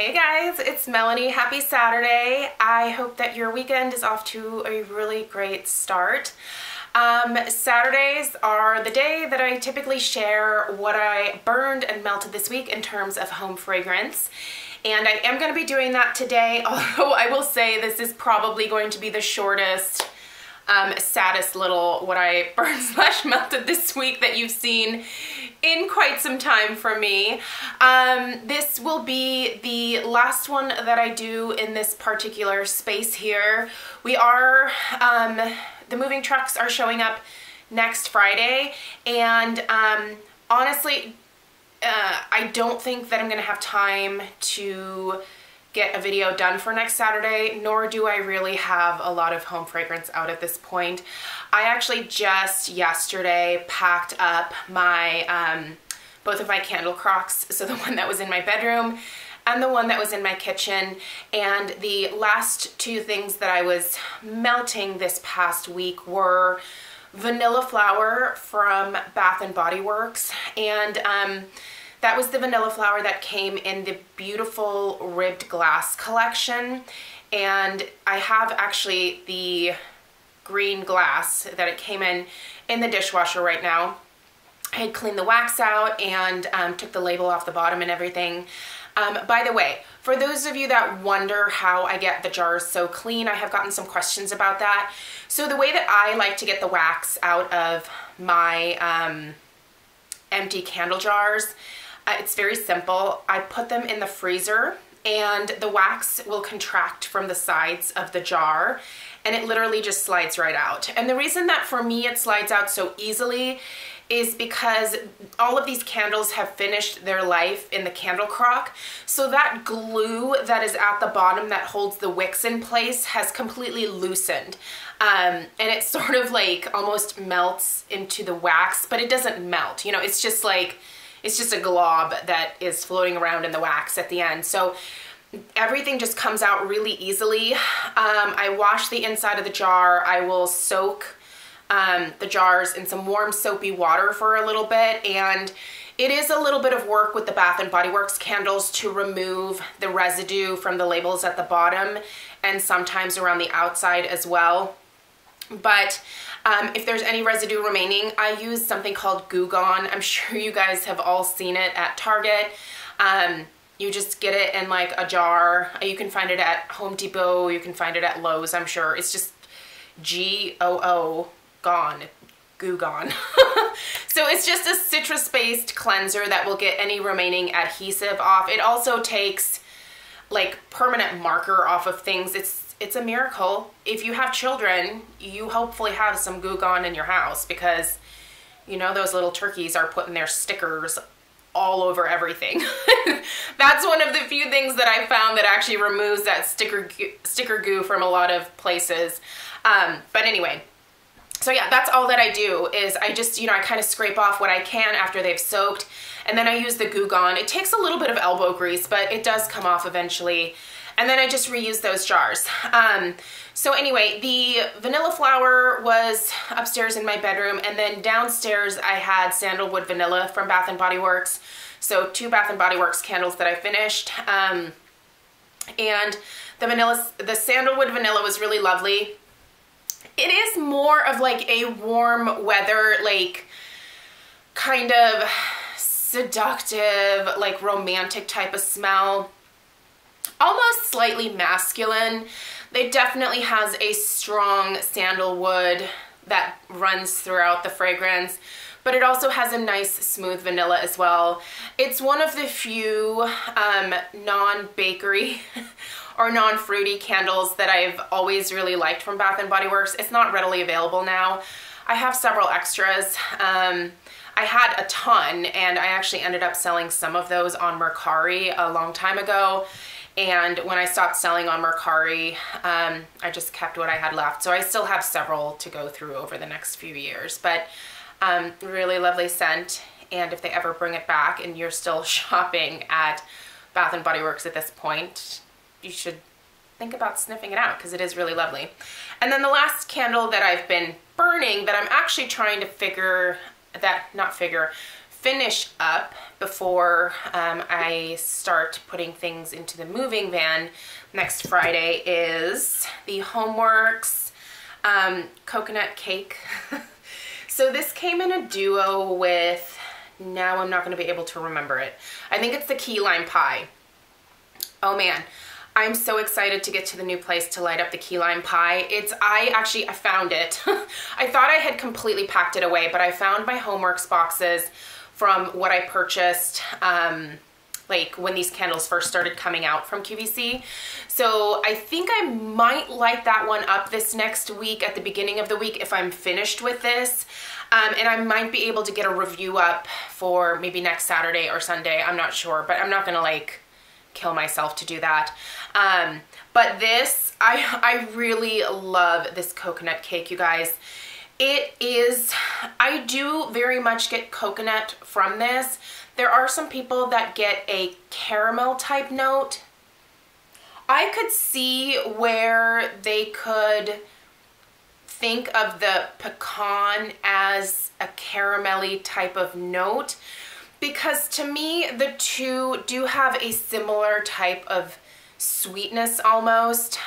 Hey guys, it's Melanie. Happy Saturday. I hope that your weekend is off to a really great start. Saturdays are the day that I typically share what I burned and melted this week in terms of home fragrance. And I am going to be doing that today, although I will say this is probably going to be the shortest, saddest little what I burned / melted this week that you've seen in quite some time from me. This will be the last one that I do in this particular space here. We are, the moving trucks are showing up next Friday, and honestly, I don't think that I'm gonna have time to get a video done for next Saturday, nor do I really have a lot of home fragrance out at this point. I actually just yesterday packed up my both of my candle crocks, so the one that was in my bedroom and the one that was in my kitchen, and the last two things that I was melting this past week were Vanilla Flower from Bath & Body Works, and that was the Vanilla Flower that came in the beautiful ribbed glass collection, and I have actually the green glass that it came in the dishwasher right now. I had cleaned the wax out and took the label off the bottom and everything. By the way, for those of you that wonder how I get the jars so clean, I have gotten some questions about that. So the way that I like to get the wax out of my empty candle jars, it's very simple. I put them in the freezer and the wax will contract from the sides of the jar and it literally just slides right out. And the reason that for me it slides out so easily is because all of these candles have finished their life in the candle crock. So that glue that is at the bottom that holds the wicks in place has completely loosened. And it sort of like almost melts into the wax, but it doesn't melt. You know, it's just like, it's just a glob that is floating around in the wax at the end. So everything just comes out really easily. I wash the inside of the jar. I will soak the jars in some warm soapy water for a little bit, and it is a little bit of work with the Bath & Body Works candles to remove the residue from the labels at the bottom and sometimes around the outside as well. But if there's any residue remaining, I use something called Goo Gone. I'm sure you guys have all seen it at Target. You just get it in like a jar. You can find it at Home Depot. You can find it at Lowe's, I'm sure. It's just G-O-O, gone, Goo Gone. So it's just a citrus-based cleanser that will get any remaining adhesive off. It also takes like permanent marker off of things. It's a miracle. If you have children, you hopefully have some Goo Gone in your house, because you know those little turkeys are putting their stickers all over everything. That's one of the few things that I found that actually removes that sticker goo from a lot of places. But anyway, so yeah, that's all that I do is I just, you know, I kind of scrape off what I can after they've soaked, and then I use the Goo Gone. It takes a little bit of elbow grease, but it does come off eventually. And then I just reuse those jars. So anyway, the Vanilla Flower was upstairs in my bedroom, and then downstairs I had Sandalwood Vanilla from Bath & Body Works. So 2 Bath & Body Works candles that I finished. And the Sandalwood Vanilla was really lovely. It is more of like a warm weather, like kind of seductive, like romantic type of smell. Almost slightly masculine. It definitely has a strong sandalwood that runs throughout the fragrance, but it also has a nice smooth vanilla as well. It's one of the few non-bakery or non-fruity candles that I've always really liked from Bath & Body Works. It's not readily available now. I have several extras. I had a ton, and I actually ended up selling some of those on Mercari a long time ago. And when I stopped selling on Mercari, I just kept what I had left. So I still have several to go through over the next few years. But really lovely scent. And if they ever bring it back and you're still shopping at Bath & Body Works at this point, you should think about sniffing it out, because it is really lovely. And then the last candle that I've been burning that I'm actually trying to finish up before I start putting things into the moving van next Friday is the Homeworks coconut cake. So this came in a duo with, now I'm not going to be able to remember it. I think it's the key lime pie. Oh man, I'm so excited to get to the new place to light up the key lime pie. I found it. I thought I had completely packed it away, but I found my Homeworks boxes from what I purchased like when these candles first started coming out from QVC. So I think I might light that one up this next week at the beginning of the week if I'm finished with this. And I might be able to get a review up for maybe next Saturday or Sunday. I'm not sure, but I'm not gonna like kill myself to do that. But this, I really love this coconut cake, you guys. It is, I do very much get coconut from this. There are some people that get a caramel type note. I could see where they could think of the pecan as a caramelly type of note, because to me the two do have a similar type of sweetness almost.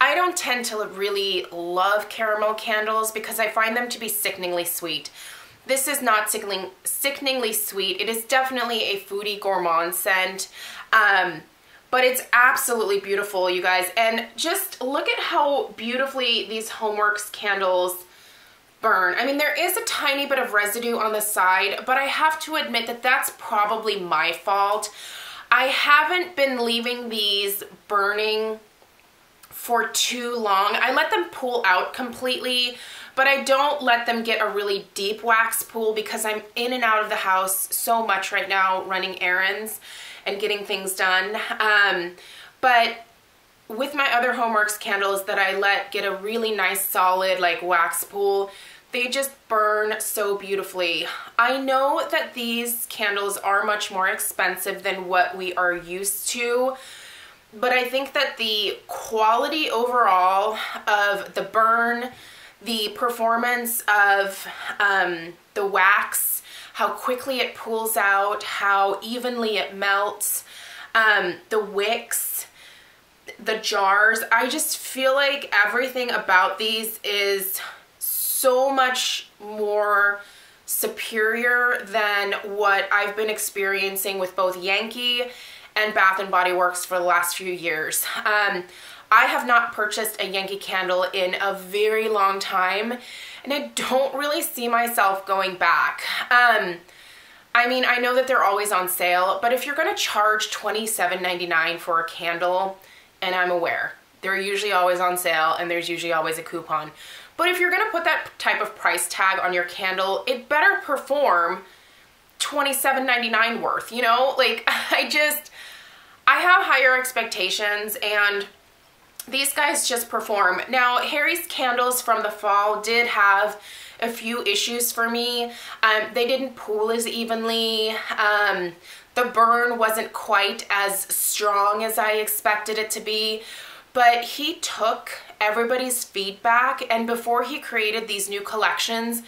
I don't tend to really love caramel candles because I find them to be sickeningly sweet. This is not sickeningly sweet. It is definitely a foodie gourmand scent, but it's absolutely beautiful, you guys. And just look at how beautifully these Homeworks candles burn. I mean, there is a tiny bit of residue on the side, but I have to admit that that's probably my fault. I haven't been leaving these burning for too long. I let them pool out completely, but I don't let them get a really deep wax pool because I'm in and out of the house so much right now, running errands and getting things done. But with my other Homeworks candles that I let get a really nice solid like wax pool, they just burn so beautifully. I know that these candles are much more expensive than what we are used to, but I think that the quality overall of the burn, the performance of the wax, how quickly it pools out, how evenly it melts, the wicks, the jars, I just feel like everything about these is so much more superior than what I've been experiencing with both Yankee and Bath & Body Works for the last few years. I have not purchased a Yankee candle in a very long time, and I don't really see myself going back. I mean, I know that they're always on sale, but if you're gonna charge $27.99 for a candle, and I'm aware, they're usually always on sale and there's usually always a coupon. But if you're gonna put that type of price tag on your candle, it better perform $27.99 worth, you know? Like, I have higher expectations, and these guys just perform. Now, Harry's candles from the fall did have a few issues for me. They didn't pool as evenly. The burn wasn't quite as strong as I expected it to be, but he took everybody's feedback, and before he created these new collections,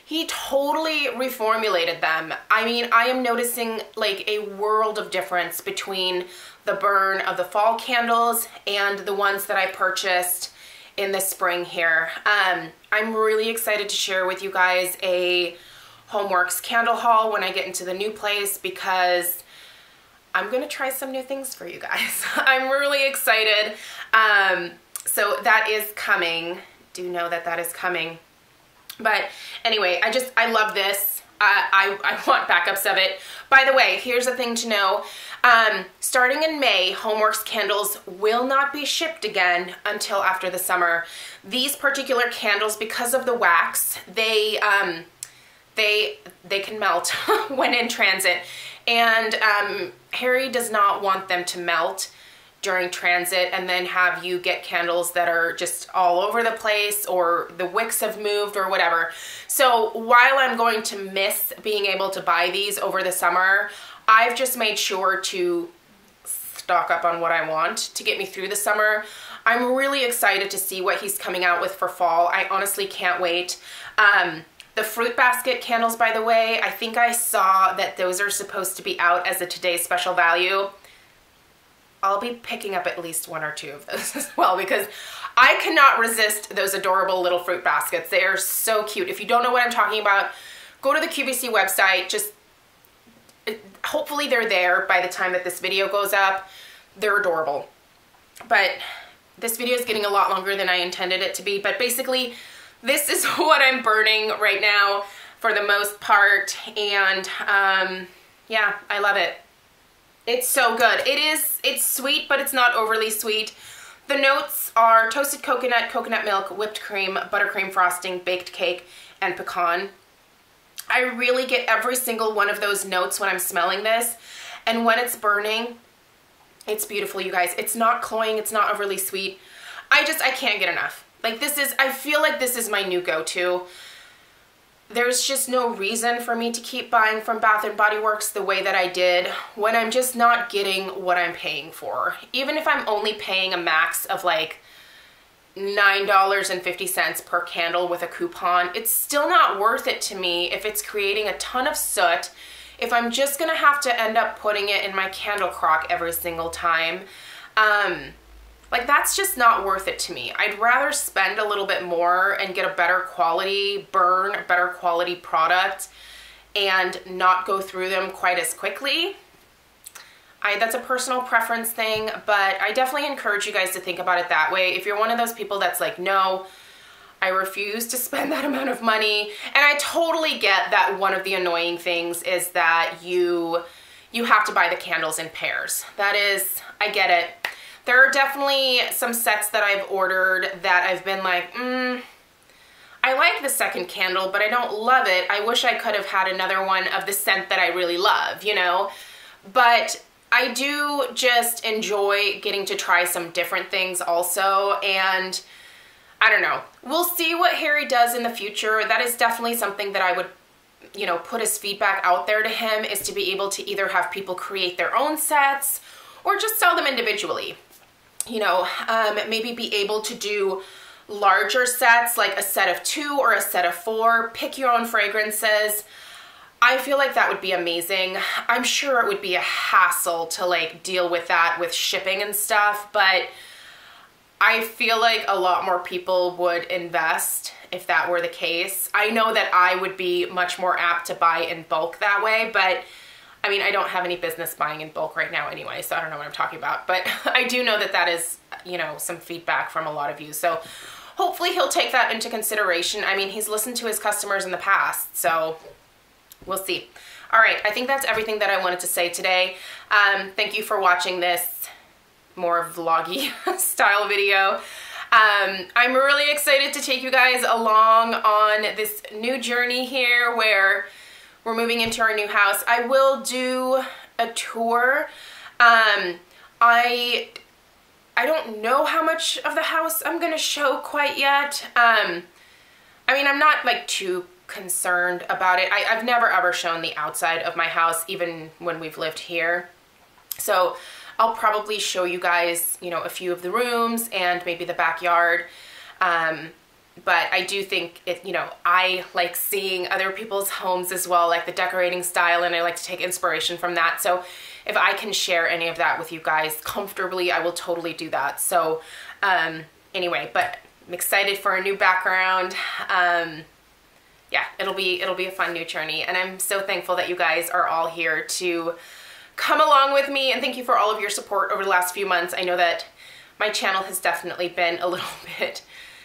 he totally reformulated them. I mean, I am noticing like a world of difference between the burn of the fall candles and the ones that I purchased in the spring here. I'm really excited to share with you guys a Homeworks candle haul when I get into the new place, because I'm gonna try some new things for you guys. I'm really excited. So that is coming. Do know that that is coming. But anyway, I love this. I want backups of it. By the way, here's a thing to know. Starting in May, Homeworks candles will not be shipped again until after the summer. These particular candles, because of the wax, they can melt when in transit. And Harry does not want them to melt during transit and then have you get candles that are just all over the place, or the wicks have moved or whatever. So while I'm going to miss being able to buy these over the summer, I've just made sure to stock up on what I want to get me through the summer. I'm really excited to see what he's coming out with for fall. I honestly can't wait. The fruit basket candles, by the way, I think I saw that those are supposed to be out as a today's special value. I'll be picking up at least 1 or 2 of those as well, because I cannot resist those adorable little fruit baskets. They are so cute. If you don't know what I'm talking about, go to the QVC website. Just hopefully they're there by the time that this video goes up. They're adorable. But this video is getting a lot longer than I intended it to be. But basically, this is what I'm burning right now for the most part. And yeah, I love it. It's so good. It's sweet, but it's not overly sweet. The notes are toasted coconut, coconut milk, whipped cream, buttercream frosting, baked cake, and pecan. I really get every single one of those notes when I'm smelling this. And when it's burning, it's beautiful, you guys. It's not cloying. It's not overly sweet. I can't get enough. Like, this is, I feel like this is my new go-to. There's just no reason for me to keep buying from Bath & Body Works the way that I did when I'm just not getting what I'm paying for. Even if I'm only paying a max of like $9.50 per candle with a coupon, it's still not worth it to me if it's creating a ton of soot, if I'm just gonna have to end up putting it in my candle crock every single time. Like, that's just not worth it to me. I'd rather spend a little bit more and get a better quality burn, a better quality product, and not go through them quite as quickly. That's a personal preference thing, but I definitely encourage you guys to think about it that way. If you're one of those people that's like, no, I refuse to spend that amount of money. And I totally get that one of the annoying things is that you have to buy the candles in pairs. That is, I get it. There are definitely some sets that I've ordered that I've been like, I like the second candle, but I don't love it. I wish I could have had another one of the scent that I really love, you know? But I do just enjoy getting to try some different things also, and I don't know. We'll see what Harry does in the future. That is definitely something that I would, you know, put as feedback out there to him, is to be able to either have people create their own sets or just sell them individually. You know, maybe be able to do larger sets, like a set of 2 or a set of 4, pick your own fragrances. I feel like that would be amazing. I'm sure it would be a hassle to like deal with that with shipping and stuff, but I feel like a lot more people would invest if that were the case. I know that I would be much more apt to buy in bulk that way, but I mean, I don't have any business buying in bulk right now anyway, so I don't know what I'm talking about. But I do know that that is, you know, some feedback from a lot of you. So hopefully he'll take that into consideration. I mean, he's listened to his customers in the past, so we'll see. All right, I think that's everything that I wanted to say today. Thank you for watching this more vloggy style video. I'm really excited to take you guys along on this new journey here where we're moving into our new house. I will do a tour. I don't know how much of the house I'm gonna show quite yet. I mean, I'm not like too concerned about it. I've never ever shown the outside of my house, even when we've lived here. So I'll probably show you guys, you know, a few of the rooms and maybe the backyard. But I do think it, you know, I like seeing other people's homes as well, like the decorating style, and I like to take inspiration from that. So if I can share any of that with you guys comfortably, I will totally do that. So anyway, but I'm excited for a new background. Yeah, it'll be a fun new journey, and I'm so thankful that you guys are all here to come along with me, and thank you for all of your support over the last few months. I know that my channel has definitely been a little bit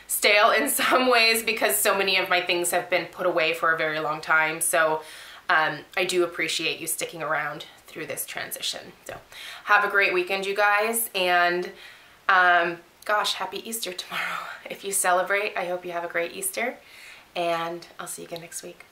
stale in some ways because so many of my things have been put away for a very long time. So I do appreciate you sticking around through this transition. So have a great weekend, you guys, and gosh, happy Easter tomorrow. If you celebrate, I hope you have a great Easter, and I'll see you again next week.